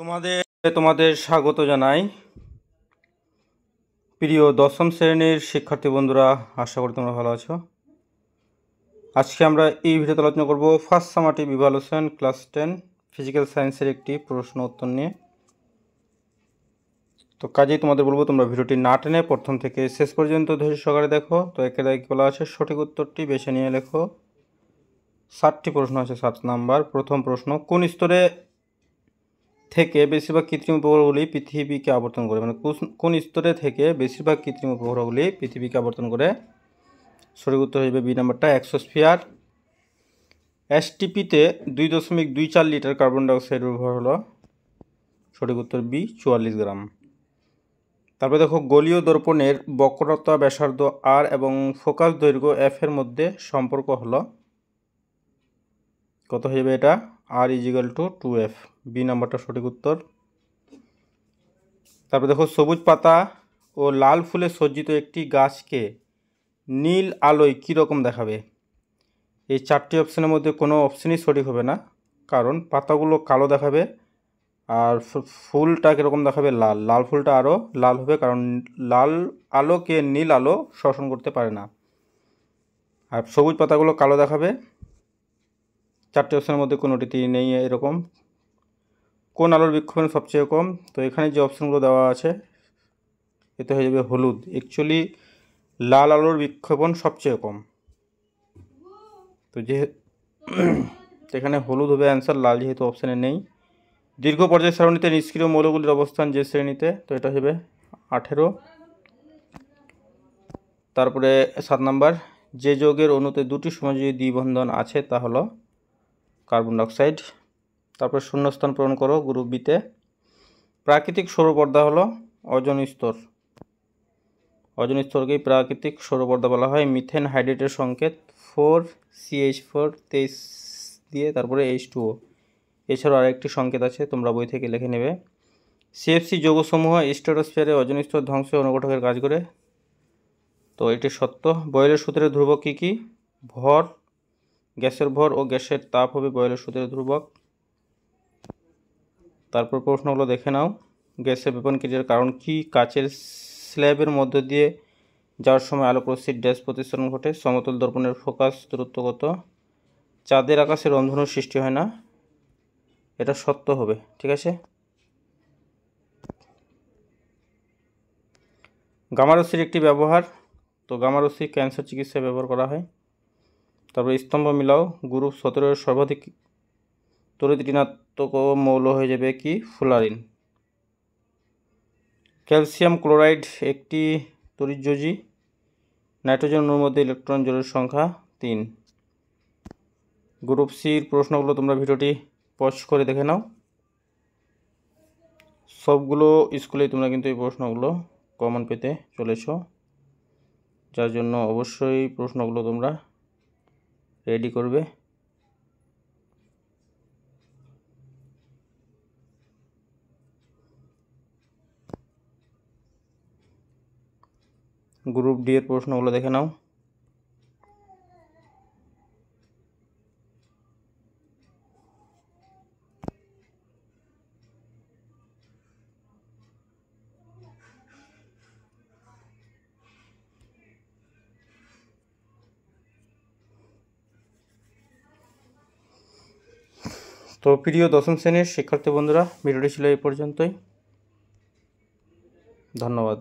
তোমাদের তোমাদের স্বাগত জানাই প্রিয় দশম শ্রেণীর শিক্ষার্থী বন্ধুরা। আশা করি তোমরা ভালো আছো। আজকে আমরা এই ভিডিওতে আলোচনা করব first summative evaluation class 10 physical সায়েন্সের একটি প্রশ্ন উত্তর নিয়ে। তো কাজেই তোমাদের বলবো তোমরা ভিডিওটি না টেনে প্রথম থেকে শেষ পর্যন্ত ধৈর্য সহকারে দেখো। তো একে কি বলা আছে, সঠিক উত্তরটি বেছে নিয়ে লেখো। 7টি প্রশ্ন আছে। 7 নাম্বার প্রথম প্রশ্ন, কোন স্তরে থেকে বেশিরভাগ কৃত্রিম উপগ্রহগুলি পৃথিবীকে আবর্তন করে, মানে কোন স্তরে থেকে বেশিরভাগ কৃত্রিম উপগ্রহগুলি পৃথিবীকে আবর্তন করে? সঠিক উত্তর হবে বি নাম্বারটা, এক্সোস্ফিয়ার। এসটিপিতে 2.24 লিটার কার্বন ডাইঅক্সাইড ব্যবহার হলো। সঠিক উত্তর বি, 44 গ্রাম। তারপরে দেখো, গোলীয় দর্পণের বক্রতা ব্যাসার্ধ আর এবং ফোকাস দৈর্ঘ্য এফ এর মধ্যে সম্পর্ক হলো কত হয়ে যাবে? এটা আর ইজিক্যাল টু 2f, বি নাম্বারটা সঠিক উত্তর। তারপরে দেখো, সবুজ পাতা ও লাল ফুলে সজ্জিত একটি গাছকে নীল আলোয় কীরকম দেখাবে? এই 4টি অপশানের মধ্যে কোনো অপশানই সঠিক হবে না, কারণ পাতাগুলো কালো দেখাবে আর ফুলটা কীরকম দেখাবে? লাল। লাল ফুলটা আরও লাল হবে, কারণ লাল আলোকে নীল আলো শোষণ করতে পারে না। আর সবুজ পাতাগুলো কালো দেখাবে। 4টি অপশানের মধ্যে কোনোটিতেই নেই এরকম। কোন আলোর বিক্ষেপণ সবচেয়ে কম? তো এখানে যে অপশানগুলো দেওয়া আছে এতে হয়ে যাবে হলুদ। অ্যাকচুয়ালি লাল আলোর বিক্ষেপণ সবচেয়ে কম, তো এখানে হলুদ হবে অ্যান্সার, লাল যেহেতু অপশানে নেই। দীর্ঘ পর্যায় সারণীতে নিষ্ক্রিয় মৌলগুলির অবস্থান যে শ্রেণীতে, তো এটা হবে 18। তারপরে 7 নাম্বার, যে যৌগের অণুতে 2টি সমযোজী দ্বিবন্ধন আছে তা হলো কার্বন ডাইঅক্সাইড। তারপরে শূন্যস্থান পূরণ করো গ্রুপ বিতে। প্রাকৃতিক সৌরপর্দা হলো ওজোন স্তর। ওজোন স্তরকেই প্রাকৃতিক সৌরপর্দা বলা হয়। মিথেন হাইড্রেটের সংকেত 4CH4 23 দিয়ে তারপরে H2O। এছাড়াও আরেকটি সংকেত আছে, তোমরা বই থেকে লিখে নেবে। CFC যৌগসমূহ স্ট্র্যাটোস্ফিয়ারে ওজোন স্তর ধ্বংসে অনুঘটকের কাজ করে, তো এটি সত্য। বয়েলের সূত্রের ধ্রুবক কী কী? ভর, গ্যাসের ভর ও গ্যাসের তাপ হবে বয়েলের সূত্রের ধ্রুবক। তারপর প্রশ্নগুলো দেখে নাও। গ্যাসের বিপন ক্রিয়ার কারণ কি? কাচের স্ল্যাবের মধ্য দিয়ে যাওয়ার সময় আলোক রশ্মির ড্যাশ প্রতিসরণ ঘটে। সমতল দর্পণের ফোকাস দূরত্ব কত? চাঁদের আকাশে রন্ধনুর সৃষ্টি হয় না। এটা সত্য হবে, ঠিক আছে। গামারশ্মির একটি ব্যবহার, তো গামারশ্মি ক্যান্সার চিকিৎসায় ব্যবহার করা হয়। তারপরে স্তম্ভ মিলাও, গ্রুপ 17 সর্বাধিক তড়িৎ ঋণাত্মক মৌল হয়ে যাবে কি? ফুলারিন। ক্যালসিয়াম ক্লোরাইড একটি তড়িৎযোজী। নাইট্রোজেন অণুর মধ্যে ইলেকট্রন জোড়ের সংখ্যা 3। গ্রুপ সির প্রশ্নগুলো তোমরা ভিডিওটি পজ করে দেখে নাও। সবগুলো স্কুলেই তোমরা কিন্তু এই প্রশ্নগুলো কমন পেতে চলেছ, যার জন্য অবশ্যই প্রশ্নগুলো তোমরা রেডি করবে। গ্রুপ ডি এর প্রশ্নগুলো দেখে নাও। তো প্রিয় দশম শ্রেণীর শিক্ষার্থী বন্ধুরা, ভিডিওটি ছিল এই পর্যন্তই। ধন্যবাদ।